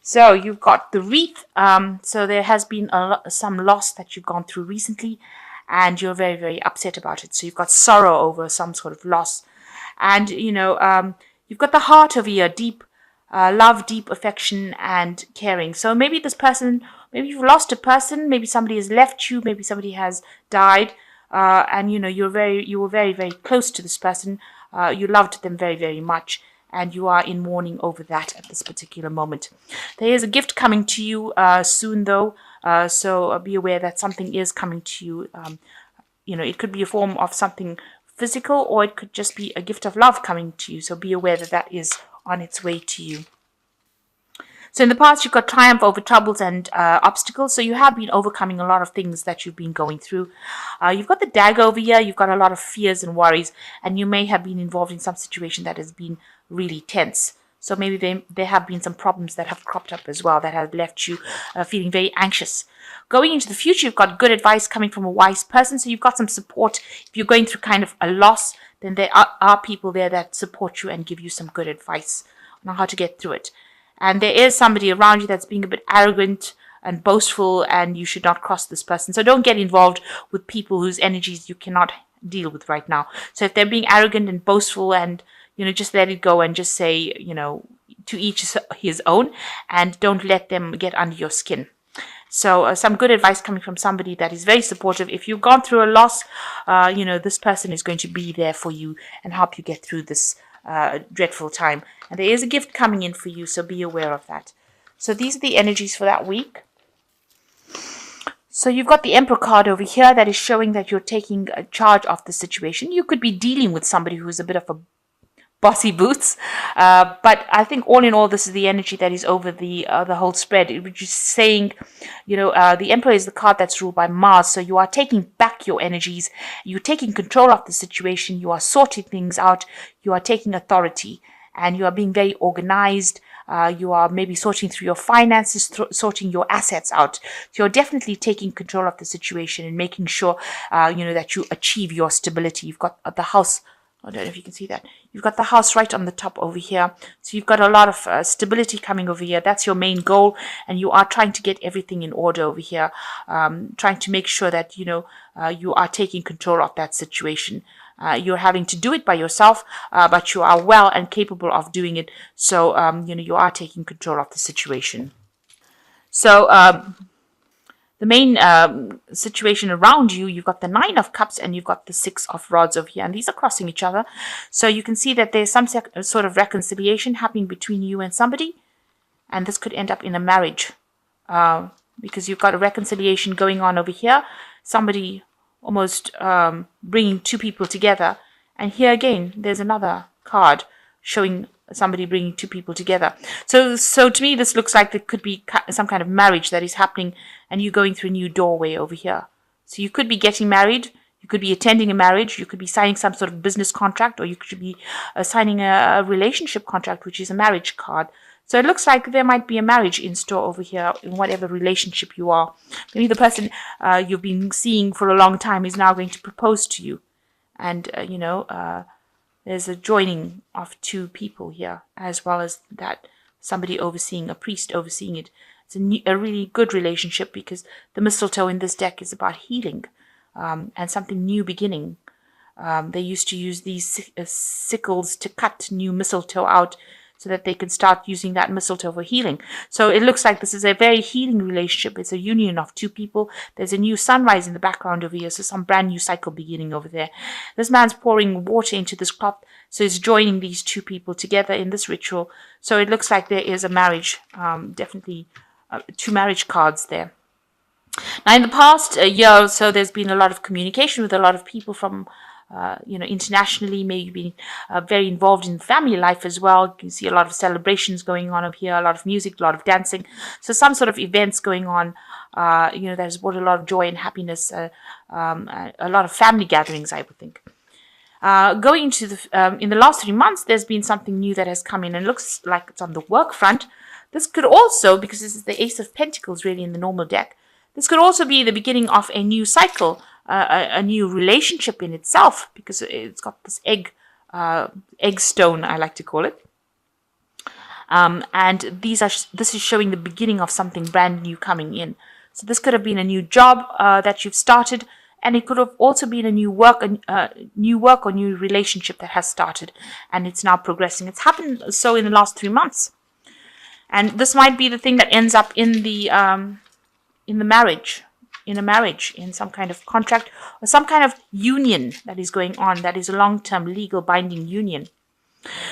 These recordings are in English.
So you've got the wreath. So there has been some loss that you've gone through recently, and you're very, very upset about it. So you've got sorrow over some sort of loss. And, you've got the heart over here, deep love, deep affection and caring. So maybe this person, maybe you've lost a person, maybe somebody has left you, maybe somebody has died, and you were very, very close to this person. You loved them very, very much, and you are in mourning over that at this particular moment. There is a gift coming to you soon, though, so be aware that something is coming to you. It could be a form of something physical, or it could just be a gift of love coming to you. So be aware that that is on its way to you. So in the past, you've got triumph over troubles and obstacles. So you have been overcoming a lot of things that you've been going through. You've got the dagger over here. You've got a lot of fears and worries, and you may have been involved in some situation that has been really tense. So maybe there have been some problems that have cropped up as well that have left you feeling very anxious. Going into the future, you've got good advice coming from a wise person. So you've got some support. If you're going through kind of a loss, then there are people there that support you and give you some good advice on how to get through it. And there is somebody around you that's being a bit arrogant and boastful, and you should not cross this person. So don't get involved with people whose energies you cannot deal with right now. So if they're being arrogant and boastful, and just let it go and just say, to each his own, and don't let them get under your skin. So some good advice coming from somebody that is very supportive. If you've gone through a loss, this person is going to be there for you and help you get through this dreadful time. And there is a gift coming in for you, so be aware of that. So these are the energies for that week. So you've got the Emperor card over here that is showing that you're taking charge of the situation. You could be dealing with somebody who is a bit of a bossy boots, but I think all in all, this is the energy that is over the whole spread, which is saying, the Emperor is the card that's ruled by Mars. So you are taking back your energies, you're taking control of the situation, you are sorting things out, you are taking authority, and you are being very organized. You are maybe sorting through your finances, sorting your assets out. So you're definitely taking control of the situation and making sure, that you achieve your stability. You've got the house. I don't know if you can see that. You've got the house right on the top over here. So you've got a lot of stability coming over here. That's your main goal. And you are trying to get everything in order over here. Trying to make sure that, you are taking control of that situation. You're having to do it by yourself, but you are well and capable of doing it. So, you are taking control of the situation. So, the main situation around you, you've got the 9 of Cups and you've got the 6 of Rods over here, and these are crossing each other. So you can see that there's some sort of reconciliation happening between you and somebody, and this could end up in a marriage, because you've got a reconciliation going on over here. Somebody almost bringing two people together, and here again there's another card showing somebody bringing two people together. So to me, this looks like there could be some kind of marriage that is happening, and you going through a new doorway over here. So you could be getting married, you could be attending a marriage, you could be signing some sort of business contract, or you could be signing a relationship contract, which is a marriage card. So it looks like there might be a marriage in store over here in whatever relationship you are. Maybe the person you've been seeing for a long time is now going to propose to you, and there's a joining of two people here, as well as that somebody overseeing, a priest overseeing it. It's a really good relationship, because the mistletoe in this deck is about healing and something new beginning. They used to use these sickles to cut new mistletoe out so that they can start using that mistletoe for healing. So it looks like this is a very healing relationship. It's a union of two people. There's a new sunrise in the background over here, so some brand new cycle beginning over there. This man's pouring water into this cup, so he's joining these two people together in this ritual. So it looks like there is a marriage, definitely two marriage cards there. Now in the past year or so, there's been a lot of communication with a lot of people from internationally. Maybe you've been very involved in family life as well. You can see a lot of celebrations going on up here, a lot of music, a lot of dancing. So some sort of events going on, that has brought a lot of joy and happiness, a lot of family gatherings, I would think. Going into in the last 3 months, there's been something new that has come in, and looks like it's on the work front. This could also, because this is the Ace of Pentacles really in the normal deck, this could also be the beginning of a new cycle, a new relationship in itself, because it's got this egg stone, I like to call it. And this is showing the beginning of something brand new coming in. So this could have been a new job that you've started, and it could have also been a new work or new relationship that has started, and it's now progressing. It's happened so in the last 3 months, and this might be the thing that ends up in the marriage, in some kind of contract or some kind of union that is going on, that is a long-term legal binding union.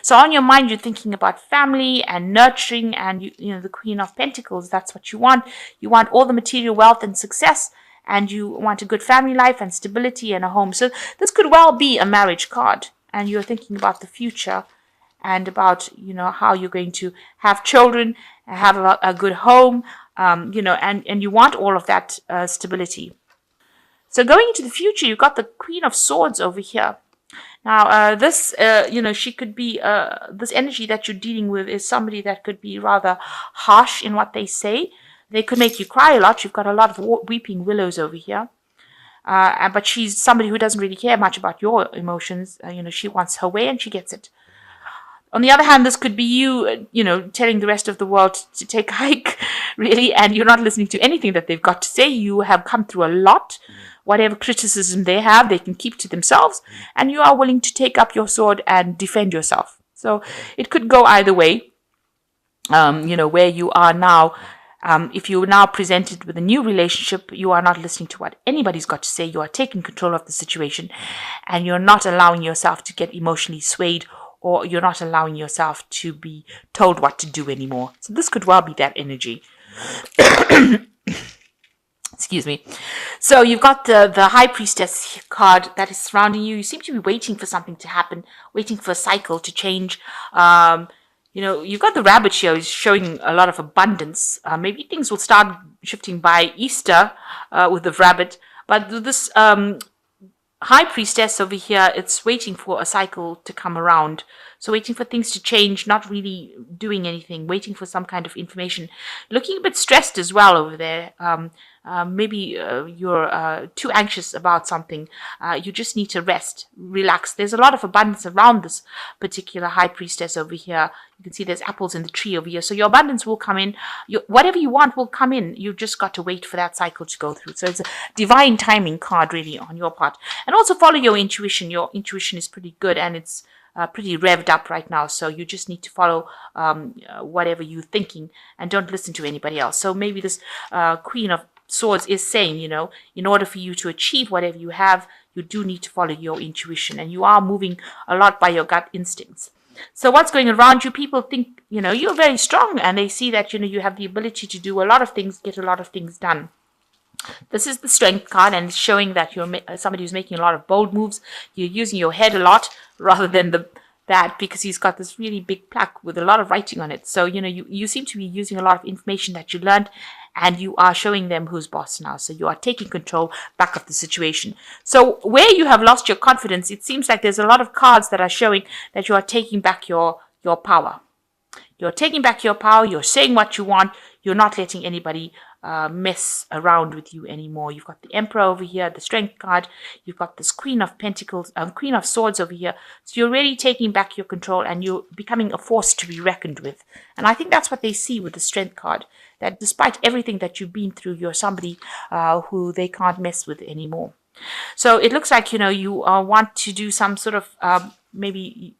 So on your mind, you're thinking about family and nurturing, and you know, the Queen of Pentacles, that's what you want. You want all the material wealth and success, and you want a good family life and stability and a home. So this could well be a marriage card, and you're thinking about the future and about, you know, how you're going to have children, have a good home, you know, and you want all of that stability. So going into the future, you've got the Queen of Swords over here. Now, this, you know, she could be, this energy that you're dealing with is somebody that could be rather harsh in what they say. They could make you cry a lot. You've got a lot of weeping willows over here. But she's somebody who doesn't really care much about your emotions. You know, she wants her way and she gets it. On the other hand, this could be you, you know, telling the rest of the world to take a hike, really, and you're not listening to anything that they've got to say. You have come through a lot. Whatever criticism they have, they can keep to themselves, and you are willing to take up your sword and defend yourself. So it could go either way, you know, where you are now. If you're now presented with a new relationship, you are not listening to what anybody's got to say. You are taking control of the situation, and you're not allowing yourself to get emotionally swayed, or you're not allowing yourself to be told what to do anymore. So this could well be that energy. Excuse me. So you've got the High Priestess card that is surrounding you. You seem to be waiting for something to happen, waiting for a cycle to change. You know, you've got the Rabbit here showing a lot of abundance. Maybe things will start shifting by Easter with the Rabbit. But this High Priestess over here, it's waiting for a cycle to come around. So waiting for things to change, not really doing anything, waiting for some kind of information. Looking a bit stressed as well over there. Maybe you're too anxious about something. You just need to rest, relax. There's a lot of abundance around this particular High Priestess over here. You can see there's apples in the tree over here. So your abundance will come in. Whatever you want will come in. You've just got to wait for that cycle to go through. So it's a divine timing card really on your part. And also follow your intuition. Your intuition is pretty good, and it's pretty revved up right now. So you just need to follow whatever you're thinking and don't listen to anybody else. So maybe this Queen of Swords is saying, you know, in order for you to achieve whatever you have, you do need to follow your intuition, and you are moving a lot by your gut instincts. So what's going around you, people think, you know, you're very strong, and they see that, you know, you have the ability to do a lot of things, get a lot of things done. This is the Strength card, and it's showing that you're somebody who's making a lot of bold moves. You're using your head a lot rather than that, because he's got this really big plaque with a lot of writing on it. So, you know, you seem to be using a lot of information that you learned, and you are showing them who's boss now. So you are taking control back of the situation. So where you have lost your confidence, it seems like there's a lot of cards that are showing that you are taking back your power. You're taking back your power. You're saying what you want. You're not letting anybody mess around with you anymore. You've got the Emperor over here, the Strength card. You've got this Queen of Pentacles, Queen of Swords over here. So you're really taking back your control, and you're becoming a force to be reckoned with. And I think that's what they see with the Strength card, that despite everything that you've been through, you're somebody who they can't mess with anymore. So it looks like, you know, you want to do some sort of maybe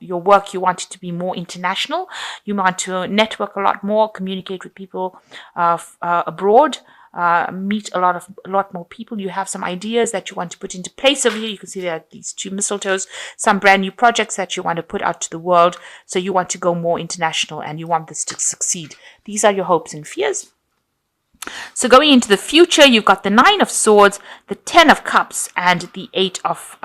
your work, you want it to be more international. You want to network a lot more, communicate with people abroad, meet a lot more people. You have some ideas that you want to put into place over here. You can see there are these two mistletoes, some brand new projects that you want to put out to the world. So you want to go more international, and you want this to succeed. These are your hopes and fears. So going into the future, you've got the 9 of Swords, the 10 of Cups, and the 8 of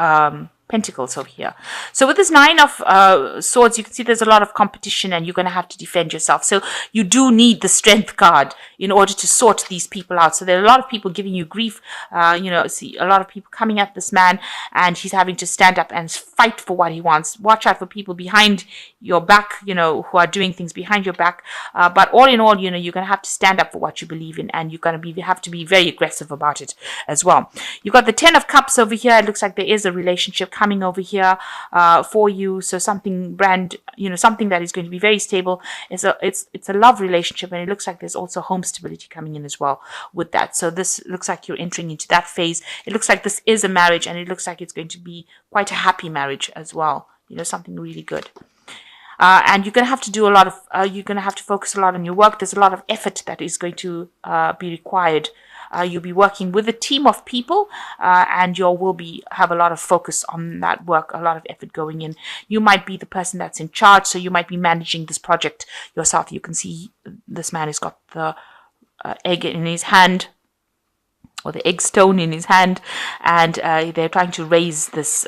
Pentacles over here. So with this 9 of Swords, you can see there's a lot of competition, and you're going to have to defend yourself. So you do need the Strength card in order to sort these people out. So there are a lot of people giving you grief. You know, see a lot of people coming at this man, and he's having to stand up and fight for what he wants. Watch out for people behind your back, you know, who are doing things behind your back. But all in all, you know, you're going to have to stand up for what you believe in, and you're going to have to be very aggressive about it as well. You've got the 10 of Cups over here. It looks like there is a relationship coming over here for you. So something something that is going to be very stable. It's a love relationship, and it looks like there's also home stability coming in as well with that. So this looks like you're entering into that phase. It looks like this is a marriage, and it looks like it's going to be quite a happy marriage as well. Something really good. And you're going to have to do a lot of, you're going to have to focus a lot on your work. There's a lot of effort that is going to be required. You'll be working with a team of people, and you will have a lot of focus on that work, a lot of effort going in. You might be the person that's in charge, so you might be managing this project yourself. You can see this man has got the egg in his hand, or the egg stone in his hand, and they're trying to raise this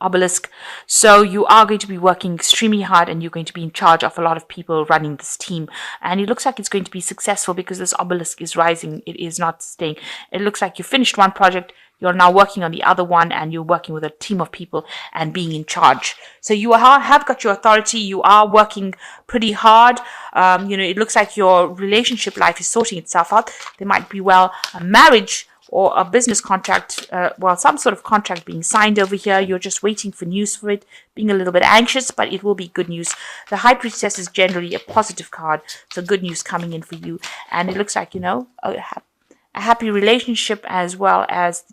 obelisk. So you are going to be working extremely hard, and you're going to be in charge of a lot of people running this team. And it looks like it's going to be successful because this obelisk is rising. It is not staying. It looks like you finished one project. You're now working on the other one, and you're working with a team of people and being in charge. So you have got your authority. You are working pretty hard. It looks like your relationship life is sorting itself out. There might be, a marriage or a business contract, some sort of contract being signed over here. You're just waiting for news for it, being a little bit anxious, but it will be good news. The High Priestess is generally a positive card, so good news coming in for you. And it looks like, a happy relationship, as well as,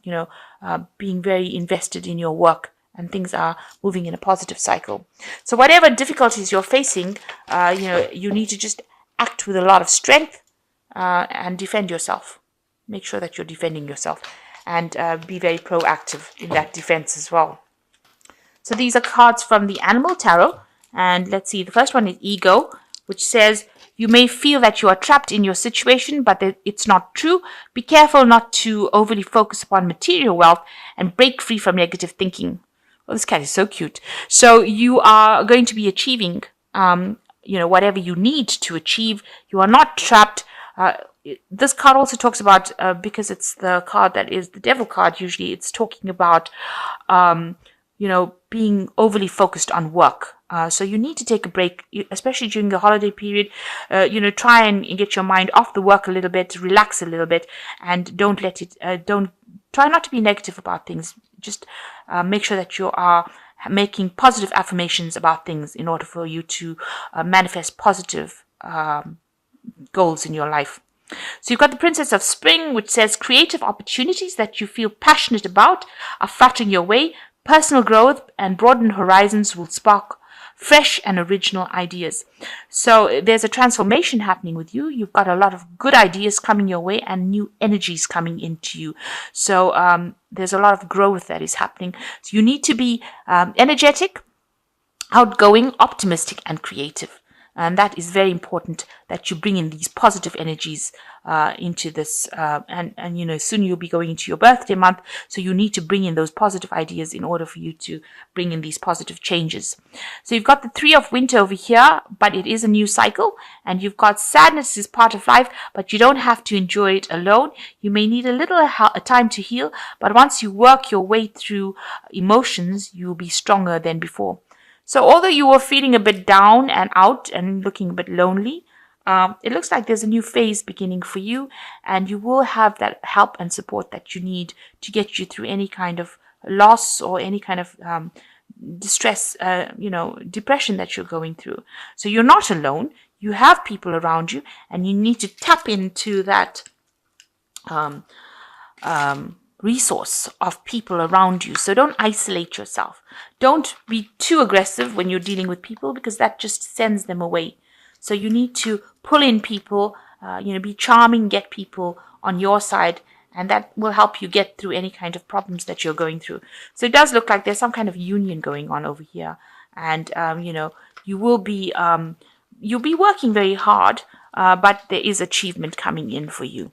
being very invested in your work, and things are moving in a positive cycle. So whatever difficulties you're facing, you need to just act with a lot of strength and defend yourself. Make sure that you're defending yourself, and be very proactive in that defense as well. So these are cards from the Animal Tarot. And let's see, the first one is Ego, which says, you may feel that you are trapped in your situation, but it's not true. Be careful not to overly focus upon material wealth, and break free from negative thinking. Well, this cat is so cute. So you are going to be achieving, whatever you need to achieve. You are not trapped. This card also talks about, because it's the card that is the Devil card, usually it's talking about, being overly focused on work. So you need to take a break, especially during the holiday period. Try and get your mind off the work a little bit, relax a little bit, and don't try not to be negative about things. Just make sure that you are making positive affirmations about things in order for you to manifest positive goals in your life. So you've got the Princess of Spring, which says creative opportunities that you feel passionate about are fluttering your way. Personal growth and broadened horizons will spark fresh and original ideas. So there's a transformation happening with you. You've got a lot of good ideas coming your way, and new energies coming into you. So there's a lot of growth that is happening. So you need to be energetic, outgoing, optimistic, and creative. And that is very important, that you bring in these positive energies into this. And soon you'll be going into your birthday month. So you need to bring in those positive ideas in order for you to bring in these positive changes. So you've got the Three of Winter over here, but it is a new cycle. And you've got sadness is part of life, but you don't have to enjoy it alone. You may need a little time to heal. But once you work your way through emotions, you'll be stronger than before. So although you were feeling a bit down and out and looking a bit lonely, it looks like there's a new phase beginning for you, and you will have that help and support that you need to get you through any kind of loss or any kind of distress, depression that you're going through. So you're not alone. You have people around you, and you need to tap into that resource of people around you. So don't isolate yourself. Don't be too aggressive when you're dealing with people, because that just sends them away. So you need to pull in people, be charming, get people on your side, and that will help you get through any kind of problems that you're going through. So it does look like there's some kind of union going on over here, and you will be you'll be working very hard, but there is achievement coming in for you.